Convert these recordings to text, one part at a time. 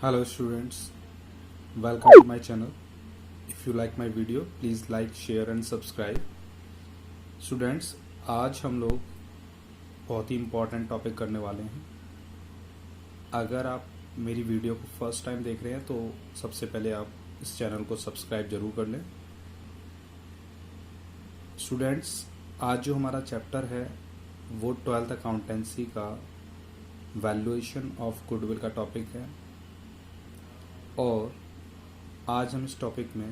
Hello students, welcome to my channel. If you like my video, please like, share and subscribe. Students, आज हम लोग बहुत ही important topic करने वाले हैं। अगर आप मेरी वीडियो को फर्स्ट टाइम देख रहे हैं तो सबसे पहले आप इस चैनल को सब्सक्राइब जरूर कर लें। स्टूडेंट्स, आज जो हमारा चैप्टर है वो 12th अकाउंटेंसी का वैल्यूएशन ऑफ गुडविल का टॉपिक है और आज हम इस टॉपिक में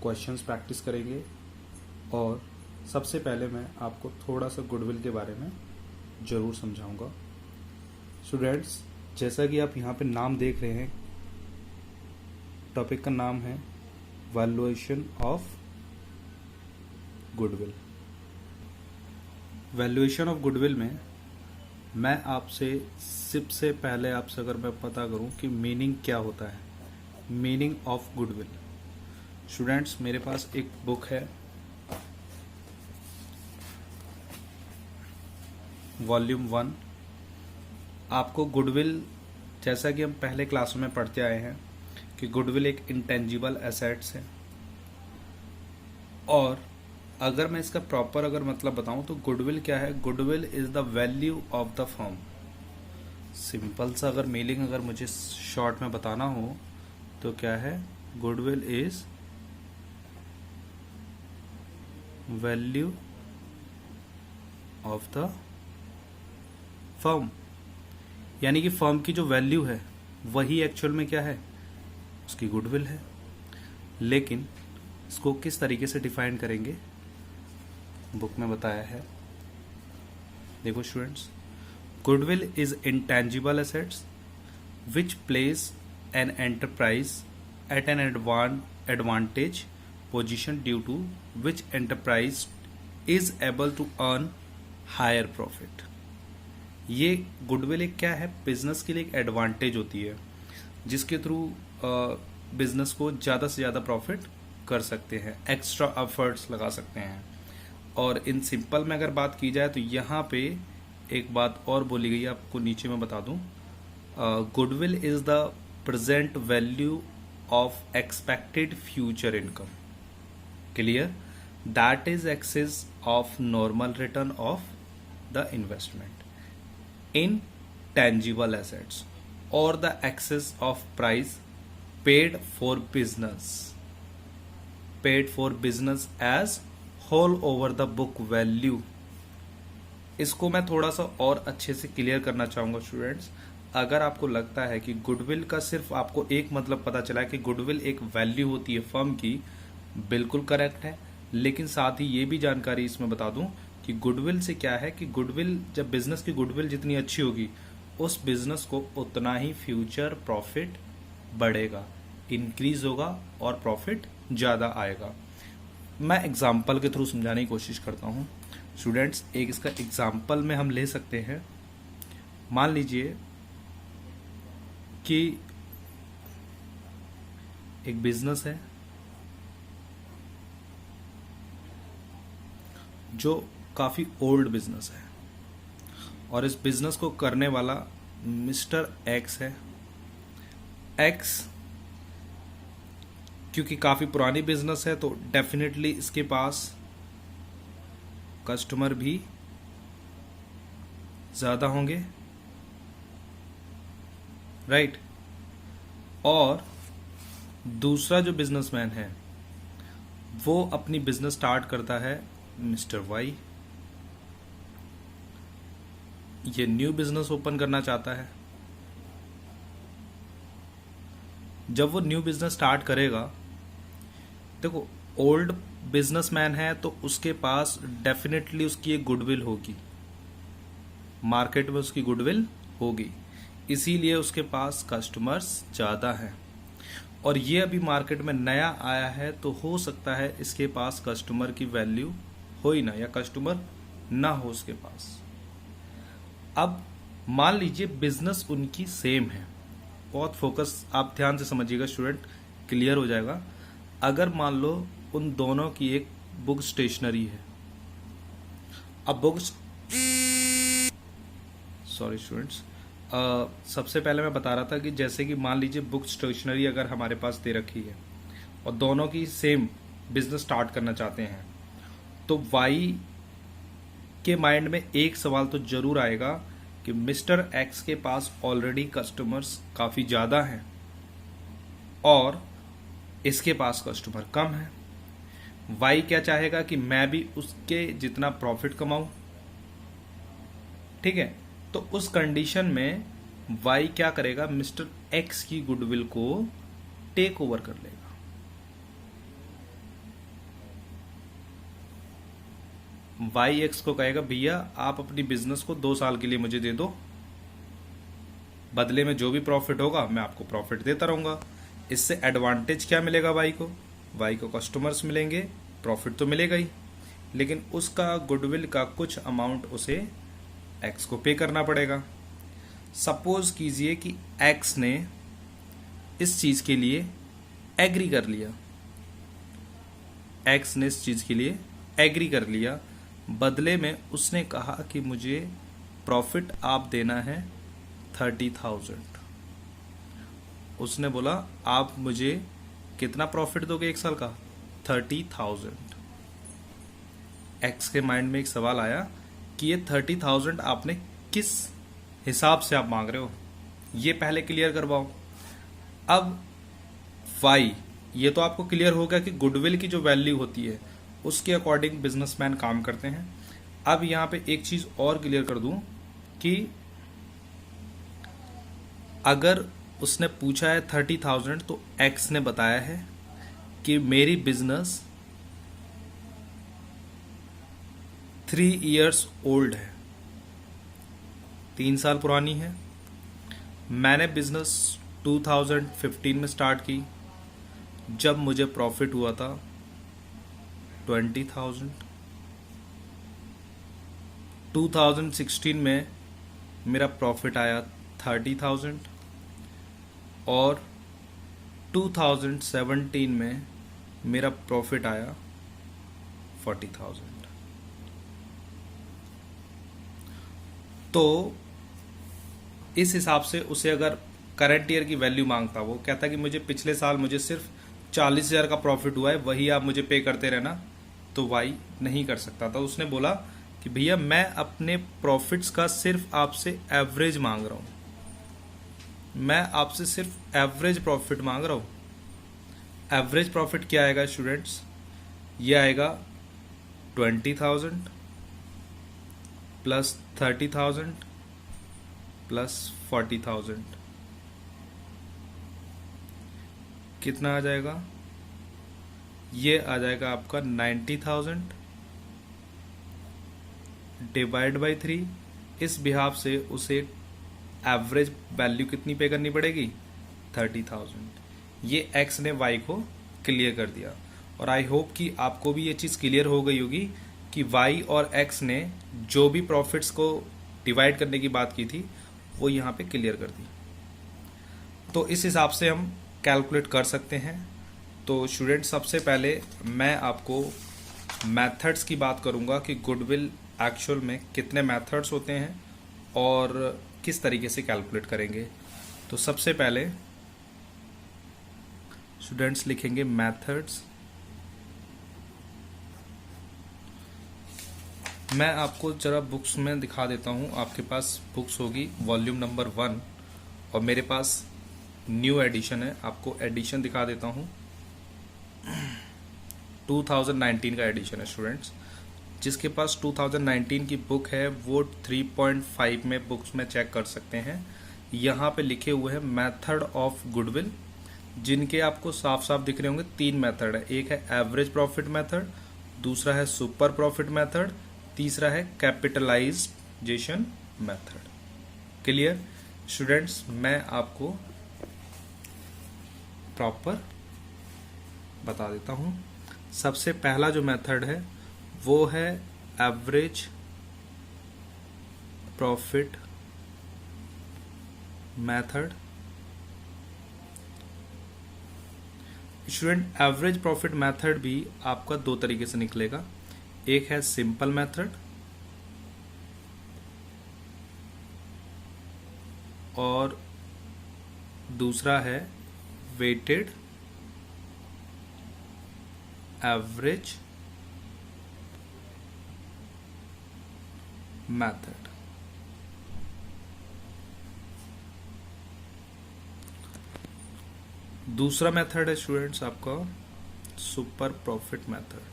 क्वेश्चंस प्रैक्टिस करेंगे। और सबसे पहले मैं आपको थोड़ा सा गुडविल के बारे में ज़रूर समझाऊंगा। स्टूडेंट्स, जैसा कि आप यहाँ पे नाम देख रहे हैं, टॉपिक का नाम है valuation of goodwill. Valuation of goodwill में मैं आपसे सबसे पहले आपसे अगर मैं पता करूं कि मीनिंग क्या होता है, मीनिंग ऑफ गुडविल। स्टूडेंट्स, मेरे पास एक बुक है, वॉल्यूम 1। आपको गुडविल, जैसा कि हम पहले क्लासों में पढ़ते आए हैं कि गुडविल एक इंटेंजिबल एसेट्स है। और अगर मैं इसका प्रॉपर अगर मतलब बताऊं तो गुडविल क्या है? Goodwill is the value of the firm. Simple सा अगर मीनिंग अगर मुझे शॉर्ट में बताना हो तो क्या है? Goodwill is value of the firm, यानी कि फर्म की जो वैल्यू है वही एक्चुअल में क्या है? उसकी गुडविल है। लेकिन इसको किस तरीके से डिफाइन करेंगे बुक में बताया है। देखो students, goodwill is intangible assets which place an enterprise at an advantage position due to which enterprise is able to earn higher profit. ये गुडविल एक क्या है? बिजनेस के लिए एक एडवांटेज होती है जिसके थ्रू बिजनेस को ज़्यादा से ज़्यादा प्रॉफिट कर सकते हैं, एक्स्ट्रा एफर्ट्स लगा सकते हैं। और इन सिंपल में अगर बात की जाए तो यहाँ पे एक बात और बोली गई है, आपको नीचे में बता दूं। Goodwill is the present value of expected future income, clear, that is excess of normal return of the investment in tangible assets और the excess of price paid for business as whole over the book value. इसको मैं थोड़ा सा और अच्छे से clear करना चाहूंगा स्टूडेंट्स। अगर आपको लगता है कि गुडविल का सिर्फ आपको एक मतलब पता चला है कि गुडविल एक वैल्यू होती है फर्म की, बिल्कुल करेक्ट है। लेकिन साथ ही ये भी जानकारी इसमें बता दूं कि गुडविल से क्या है कि गुडविल, जब बिजनेस की गुडविल जितनी अच्छी होगी उस बिजनेस को उतना ही फ्यूचर प्रॉफिट बढ़ेगा, इंक्रीज होगा और प्रॉफिट ज़्यादा आएगा। मैं एग्जाम्पल के थ्रू समझाने की कोशिश करता हूँ स्टूडेंट्स। एक इसका एग्जाम्पल में हम ले सकते हैं। मान लीजिए कि एक बिजनेस है जो काफ़ी ओल्ड बिजनेस है और इस बिजनेस को करने वाला मिस्टर एक्स है। एक्स क्योंकि काफ़ी पुरानी बिजनेस है तो डेफिनेटली इसके पास कस्टमर भी ज़्यादा होंगे, राइट। और दूसरा जो बिजनेसमैन है वो अपनी बिजनेस स्टार्ट करता है, मिस्टर वाई। ये न्यू बिजनेस ओपन करना चाहता है। जब वो न्यू बिजनेस स्टार्ट करेगा, देखो ओल्ड बिजनेसमैन है तो उसके पास डेफिनेटली उसकी एक गुडविल होगी, मार्केट में उसकी गुडविल होगी, इसीलिए उसके पास कस्टमर्स ज़्यादा हैं। और ये अभी मार्केट में नया आया है तो हो सकता है इसके पास कस्टमर की वैल्यू हो ही ना, या कस्टमर ना हो उसके पास। अब मान लीजिए बिजनेस उनकी सेम है, बहुत फोकस आप ध्यान से समझिएगा स्टूडेंट, क्लियर हो जाएगा। अगर मान लो उन दोनों की एक बुक स्टेशनरी है। अब बुक, सॉरी स्टूडेंट्स, सबसे पहले मैं बता रहा था कि जैसे कि मान लीजिए बुक स्टेशनरी अगर हमारे पास दे रखी है और दोनों की सेम बिजनेस स्टार्ट करना चाहते हैं, तो वाई के माइंड में एक सवाल तो जरूर आएगा कि मिस्टर एक्स के पास ऑलरेडी कस्टमर्स काफ़ी ज़्यादा हैं और इसके पास कस्टमर कम है। वाई क्या चाहेगा कि मैं भी उसके जितना प्रॉफिट कमाऊं, ठीक है। तो उस कंडीशन में वाई क्या करेगा, मिस्टर एक्स की गुडविल को टेक ओवर कर लेगा। वाई एक्स को कहेगा भैया आप अपनी बिजनेस को 2 साल के लिए मुझे दे दो, बदले में जो भी प्रॉफिट होगा मैं आपको प्रॉफिट देता रहूंगा। इससे एडवांटेज क्या मिलेगा वाई को? वाई को कस्टमर्स मिलेंगे, प्रॉफिट तो मिलेगा ही, लेकिन उसका गुडविल का कुछ अमाउंट उसे एक्स को पे करना पड़ेगा। सपोज कीजिए कि एक्स ने इस चीज के लिए एग्री कर लिया, एक्स ने इस चीज के लिए एग्री कर लिया, बदले में उसने कहा कि मुझे प्रॉफिट आप देना है 30,000। उसने बोला आप मुझे कितना प्रॉफिट दोगे 1 साल का? 30,000। एक्स के माइंड में एक सवाल आया कि ये 30,000 आपने किस हिसाब से आप मांग रहे हो, ये पहले क्लियर करवाओ। अब वाई, ये तो आपको क्लियर हो गया कि गुडविल की जो वैल्यू होती है उसके अकॉर्डिंग बिजनेसमैन काम करते हैं। अब यहां पे एक चीज और क्लियर कर दूं कि अगर उसने पूछा है 30,000 तो एक्स ने बताया है कि मेरी बिजनेस 3 इयर्स ओल्ड है, 3 साल पुरानी है। मैंने बिजनेस 2015 में स्टार्ट की, जब मुझे प्रॉफिट हुआ था 20,000। 2016 में मेरा प्रॉफिट आया 30,000 और 2017 में मेरा प्रॉफिट आया 40,000। तो इस हिसाब से उसे अगर करंट ईयर की वैल्यू मांगता, वो कहता कि मुझे पिछले साल मुझे सिर्फ 40,000 का प्रॉफिट हुआ है, वही आप मुझे पे करते रहना, तो वाई नहीं कर सकता था। उसने बोला कि भैया मैं अपने प्रॉफिट्स का सिर्फ आपसे एवरेज मांग रहा हूं, मैं आपसे सिर्फ एवरेज प्रॉफिट मांग रहा हूं। एवरेज प्रॉफिट क्या आएगा स्टूडेंट्स? ये आएगा 20,000 प्लस 30,000 प्लस 40,000, कितना आ जाएगा? ये आ जाएगा आपका 90,000 डिवाइड बाई 3। इस बिहाफ से उसे एवरेज वैल्यू कितनी पे करनी पड़ेगी? 30,000। ये एक्स ने वाई को क्लियर कर दिया और आई होप कि आपको भी ये चीज़ क्लियर हो गई होगी कि वाई और एक्स ने जो भी प्रॉफिट्स को डिवाइड करने की बात की थी वो यहाँ पे क्लियर कर दी। तो इस हिसाब से हम कैलकुलेट कर सकते हैं। तो स्टूडेंट सबसे पहले मैं आपको मेथड्स की बात करूंगा कि गुडविल एक्चुअल में कितने मेथड्स होते हैं और किस तरीके से कैलकुलेट करेंगे। तो सबसे पहले स्टूडेंट्स लिखेंगे मेथड्स। मैं आपको जरा बुक्स में दिखा देता हूं, आपके पास बुक्स होगी वॉल्यूम नंबर 1 और मेरे पास न्यू एडिशन है। आपको एडिशन दिखा देता हूं, 2019 का एडिशन है स्टूडेंट्स। जिसके पास 2019 की बुक है वो 3.5 में बुक्स में चेक कर सकते हैं। यहाँ पे लिखे हुए हैं मेथड ऑफ गुडविल, जिनके आपको साफ साफ दिख रहे होंगे। 3 मेथड है, एक है एवरेज प्रॉफिट मेथड, दूसरा है सुपर प्रॉफिट मेथड, तीसरा है कैपिटलाइजेशन मेथड। Clear students? मैं आपको प्रॉपर बता देता हूं। सबसे पहला जो मेथड है वो है average profit method. Student average profit method भी आपका 2 तरीके से निकलेगा। एक है सिंपल मेथड और दूसरा है वेटेड एवरेज मेथड। दूसरा मेथड है स्टूडेंट्स आपका super profit method.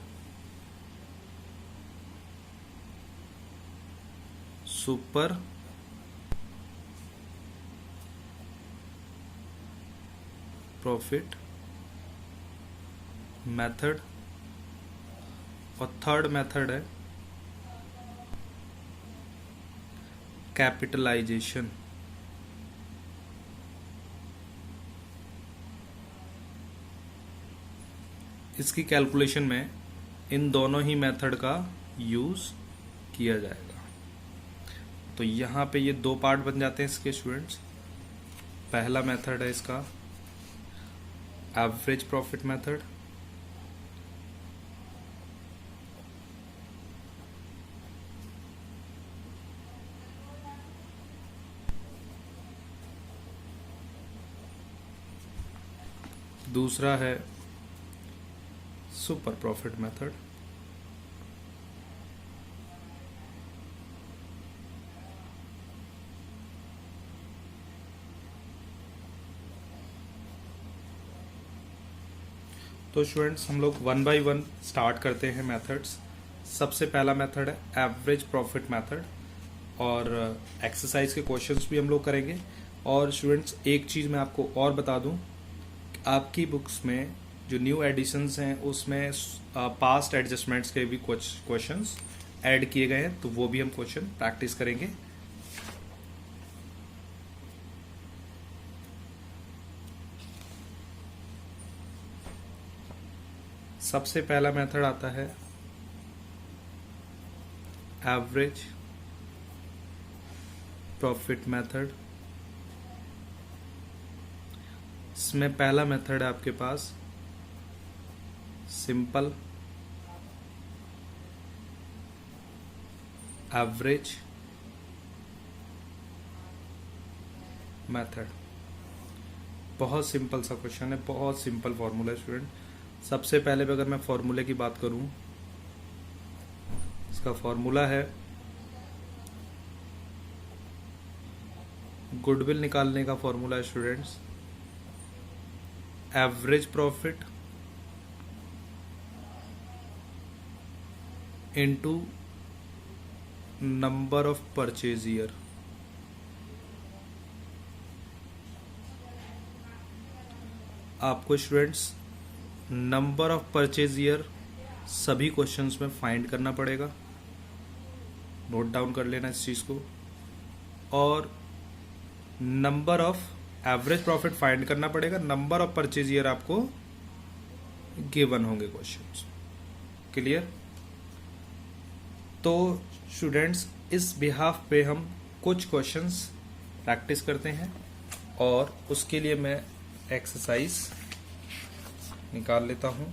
Super profit method. और थर्ड मेथड है कैपिटलाइजेशन। इसकी कैलकुलेशन में इन दोनों ही मेथड का यूज किया जाएगा। तो यहाँ पे ये दो पार्ट बन जाते हैं इसके स्टूडेंट्स। पहला मेथड है इसका एवरेज प्रॉफिट मेथड, दूसरा है सुपर प्रॉफिट मेथड। तो स्टूडेंट्स हम लोग वन बाय वन स्टार्ट करते हैं मेथड्स। सबसे पहला मेथड है एवरेज प्रॉफिट मेथड और एक्सरसाइज के क्वेश्चंस भी हम लोग करेंगे। और स्टूडेंट्स एक चीज़ मैं आपको और बता दूं, आपकी बुक्स में जो न्यू एडिशंस हैं उसमें पास्ट एडजस्टमेंट्स के भी कुछ क्वेश्चंस ऐड किए गए हैं, तो वो भी हम क्वेश्चन प्रैक्टिस करेंगे। सबसे पहला मेथड आता है एवरेज प्रॉफिट मेथड। इसमें पहला मेथड है आपके पास सिंपल एवरेज मेथड। बहुत सिंपल सा क्वेश्चन है, बहुत सिंपल फॉर्मूला है स्टूडेंट। सबसे पहले अगर मैं फॉर्मूले की बात करूं, इसका फॉर्मूला है गुडविल निकालने का फॉर्मूला है students average profit into number of purchase year. आपको students number of purchase year सभी क्वेश्चंस में फाइंड करना पड़ेगा, नोट डाउन कर लेना इस चीज को। और number of average profit find करना पड़ेगा, नंबर ऑफ परचेज ईयर आपको गिवन होंगे क्वेश्चंस। क्लियर? तो स्टूडेंट्स इस बिहाफ पे हम कुछ क्वेश्चंस प्रैक्टिस करते हैं और उसके लिए मैं एक्सरसाइज निकाल लेता हूं।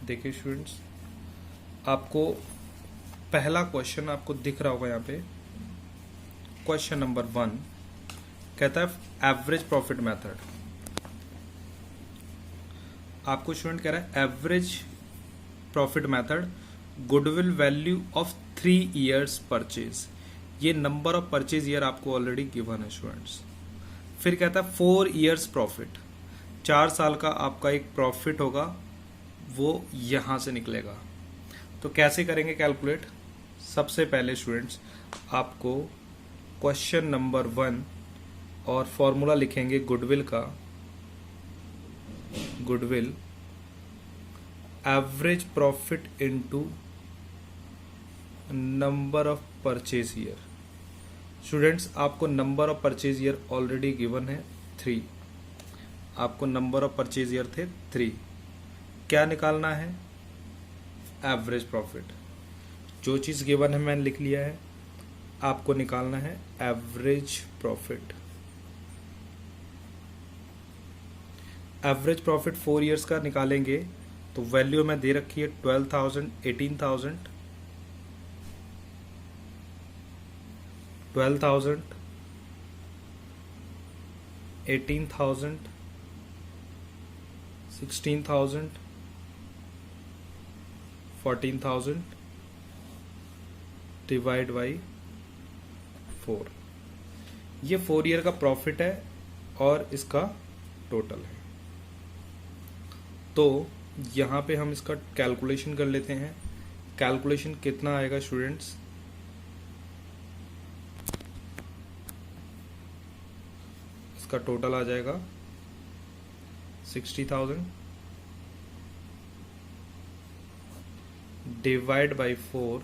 देखिए स्टूडेंट्स, आपको पहला क्वेश्चन आपको दिख रहा होगा यहाँ पे। क्वेश्चन नंबर 1 कहता है एवरेज प्रॉफिट मेथड। आपको स्टूडेंट कह रहा है average profit method goodwill value of 3 years purchase. ये नंबर ऑफ परचेज ईयर आपको ऑलरेडी गिवन है स्टूडेंट्स। फिर कहता है 4 इयर्स प्रॉफिट, 4 साल का आपका एक प्रॉफिट होगा, वो यहां से निकलेगा। तो कैसे करेंगे कैलकुलेट? सबसे पहले स्टूडेंट्स आपको क्वेश्चन नंबर 1 और फॉर्मूला लिखेंगे गुडविल का। Goodwill average profit into number of purchase year. Students आपको number of purchase year already given है 3। आपको नंबर ऑफ परचेज ईयर थे 3। क्या निकालना है? Average profit. जो चीज गिवन है मैंने लिख लिया है, आपको निकालना है average profit. Average profit 4 years का निकालेंगे तो वैल्यू में दे रखी है 12,000, 18,000 12,000, 18,000, 16,000, 14,000 डिवाइड बाई 4। ये 4 ईयर का प्रॉफिट है और इसका टोटल है। तो यहाँ पे हम इसका कैलकुलेशन कर लेते हैं। कैलकुलेशन कितना आएगा स्टूडेंट्स? इसका टोटल आ जाएगा 60,000 डिवाइड बाई 4,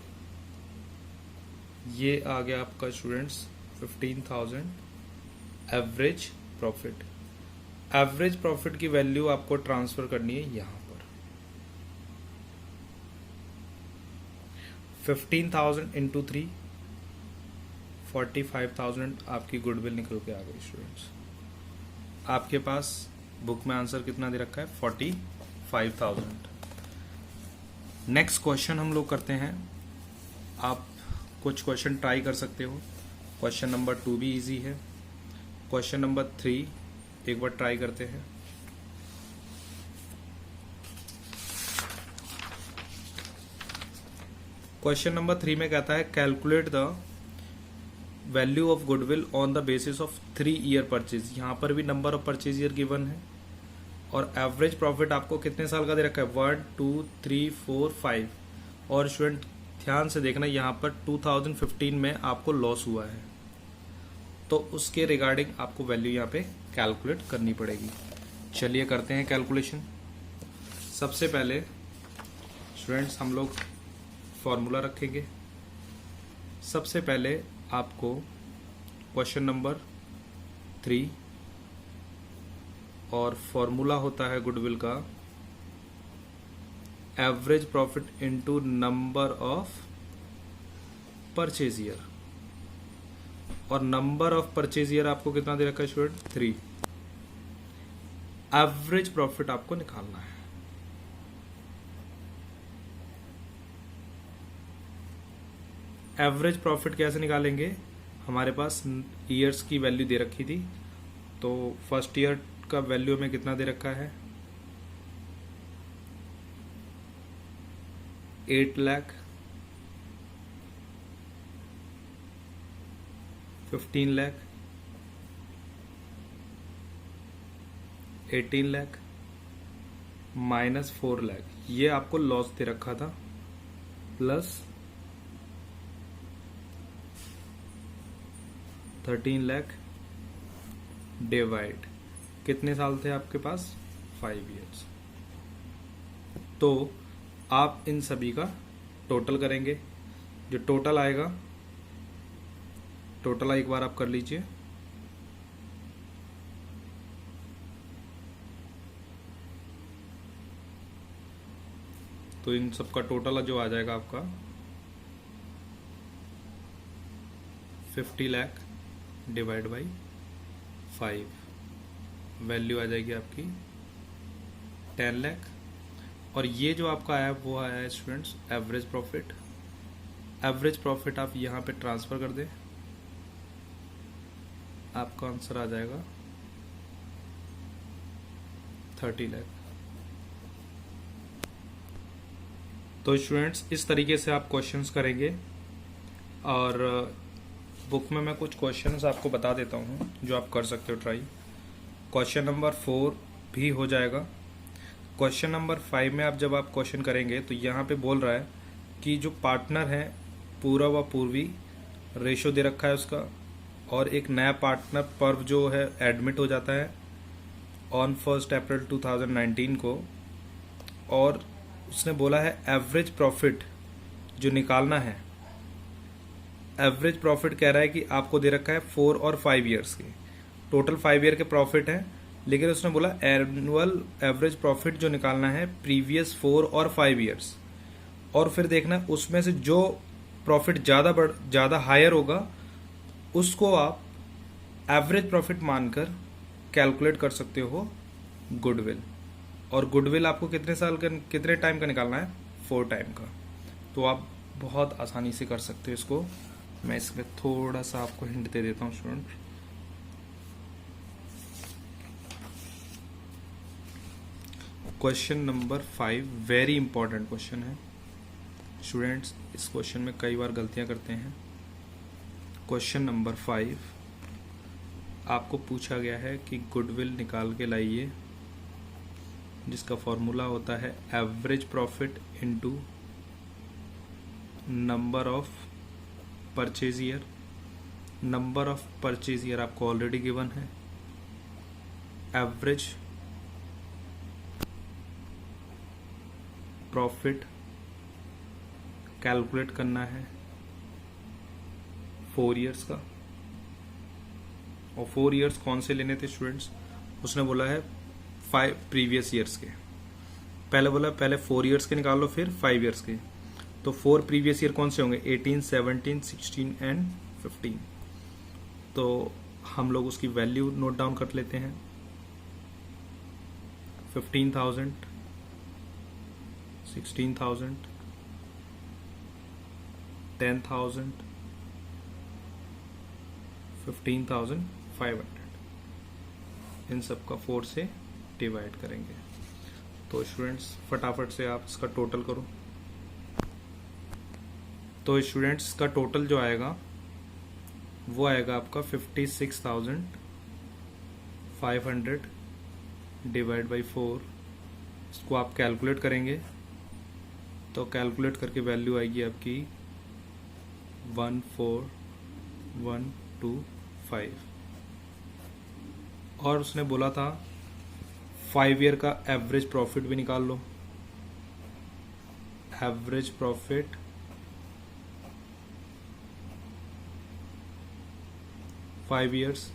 ये आ गया आपका students 15,000 average profit. Average profit की वैल्यू आपको ट्रांसफर करनी है यहां पर। 15,000 इंटू 3, 45,000 आपकी गुडविल निकल के आ गई स्टूडेंट्स। आपके पास बुक में आंसर कितना दे रखा है? 45,000। नेक्स्ट क्वेश्चन हम लोग करते हैं। आप कुछ क्वेश्चन ट्राई कर सकते हो। क्वेश्चन नंबर 2 भी इजी है। क्वेश्चन नंबर 3 एक बार ट्राई करते हैं। क्वेश्चन नंबर 3 में कहता है calculate the value of goodwill on the basis of 3 year purchase. यहां पर भी number of purchase year given है और एवरेज प्रॉफिट आपको कितने साल का दे रखा है? 1, 2, 3, 4, 5। और स्टूडेंट ध्यान से देखना, यहाँ पर 2015 में आपको लॉस हुआ है, तो उसके रिगार्डिंग आपको वैल्यू यहाँ पे कैलकुलेट करनी पड़ेगी। चलिए करते हैं कैलकुलेशन। सबसे पहले स्टूडेंट्स हम लोग फॉर्मूला रखेंगे। सबसे पहले आपको क्वेश्चन नंबर 3 और फॉर्मूला होता है गुडविल का average profit into number of purchase year, और नंबर ऑफ परचेज ईयर आपको कितना दे रखा है स्टूडेंट? 3। एवरेज प्रॉफिट आपको निकालना है। एवरेज प्रॉफिट कैसे निकालेंगे? हमारे पास ईयर्स की वैल्यू दे रखी थी, तो फर्स्ट ईयर का वैल्यू में कितना दे रखा है? 8 लाख, 15 लाख, 18 लाख माइनस 4 लाख, ये आपको लॉस दे रखा था, प्लस 13 लाख डिवाइड, कितने साल थे आपके पास? 5 ईयर्स। तो आप इन सभी का टोटल करेंगे। जो टोटल आएगा, टोटल एक बार आप कर लीजिए। तो इन सब का टोटल जो आ जाएगा आपका 50 लाख डिवाइड बाई 5, वैल्यू आ जाएगी आपकी 10 लाख। और ये जो आपका आया वो आया है students average profit. Average profit आप यहाँ पे ट्रांसफर कर दें, आपका आंसर आ जाएगा 30 लाख। तो स्टूडेंट्स इस तरीके से आप क्वेश्चंस करेंगे। और बुक में मैं कुछ क्वेश्चंस आपको बता देता हूँ जो आप कर सकते हो ट्राई। क्वेश्चन नंबर 4 भी हो जाएगा। क्वेश्चन नंबर 5 में आप जब आप क्वेश्चन करेंगे तो यहाँ पे बोल रहा है कि जो पार्टनर है पूरब व पूर्वी, रेशो दे रखा है उसका, और एक नया पार्टनर पर्व जो है एडमिट हो जाता है ऑन 1 अप्रैल 2019 को, और उसने बोला है एवरेज प्रॉफिट जो निकालना है। एवरेज प्रॉफिट कह रहा है कि आपको दे रखा है 4 और 5 ईयर्स के, टोटल 5 ईयर के प्रॉफिट है, लेकिन उसने बोला एनुअल एवरेज प्रॉफिट जो निकालना है प्रीवियस 4 और 5 ईयर्स। और फिर देखना उसमें से जो प्रॉफिट ज़्यादा हायर होगा उसको आप एवरेज प्रॉफिट मानकर कैलकुलेट कर सकते हो गुडविल। और गुडविल आपको कितने टाइम का निकालना है? 4 टाइम का। तो आप बहुत आसानी से कर सकते हो इसको। मैं इसमें थोड़ा सा आपको हिंट दे देता हूँ student. Question number 5 very important question है स्टूडेंट्स। इस क्वेश्चन में कई बार गलतियां करते हैं। क्वेश्चन नंबर 5 आपको पूछा गया है कि गुडविल निकाल के लाइए, जिसका फॉर्मूला होता है average profit into number of purchase year. Number of purchase year आपको ऑलरेडी गिवन है। एवरेज प्रॉफिट कैलकुलेट करना है 4 इयर्स का। और 4 इयर्स कौन से लेने थे स्टूडेंट्स? उसने बोला है 5 प्रीवियस ईयर्स के। पहले बोला पहले 4 इयर्स के निकाल लो, फिर 5 इयर्स के। तो 4 प्रीवियस ईयर कौन से होंगे? 18, 17, 16 एंड 15। तो हम लोग उसकी वैल्यू नोट डाउन कर लेते हैं। 15,000, 16,000, 10,000, 15,500। इन सब का 4 से डिवाइड करेंगे। तो स्टूडेंट्स फटाफट से आप इसका टोटल करो। तो स्टूडेंट्स का टोटल जो आएगा वो आएगा आपका 56,500 डिवाइड बाई 4। इसको आप कैलकुलेट करेंगे तो कैलकुलेट करके वैल्यू आएगी आपकी 14125। और उसने बोला था 5 ईयर का एवरेज प्रॉफिट भी निकाल लो। एवरेज प्रॉफिट 5 ईयर्स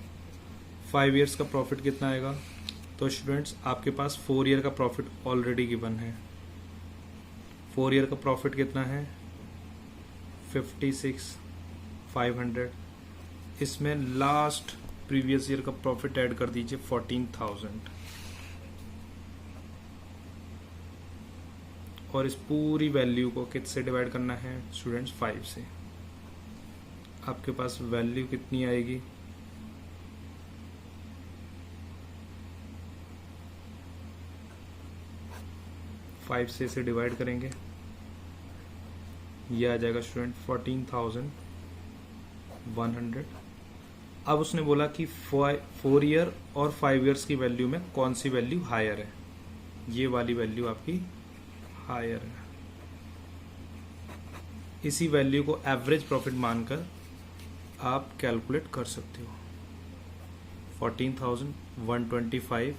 का प्रॉफिट कितना आएगा? तो स्टूडेंट्स आपके पास 4 ईयर का प्रॉफिट ऑलरेडी गिवन है। 4 ईयर का प्रॉफिट कितना है? 56,500। इसमें लास्ट प्रीवियस ईयर का प्रॉफिट ऐड कर दीजिए 14,000। और इस पूरी वैल्यू को किससे डिवाइड करना है स्टूडेंट्स? 5 से। आपके पास वैल्यू कितनी आएगी? 5 से इसे डिवाइड करेंगे, ये आ जाएगा स्टूडेंट 14,100। अब उसने बोला कि 4 ईयर और 5 ईयर्स की वैल्यू में कौन सी वैल्यू हायर है? ये वाली वैल्यू आपकी हायर है। इसी वैल्यू को एवरेज प्रॉफिट मानकर आप कैलकुलेट कर सकते हो। 14,125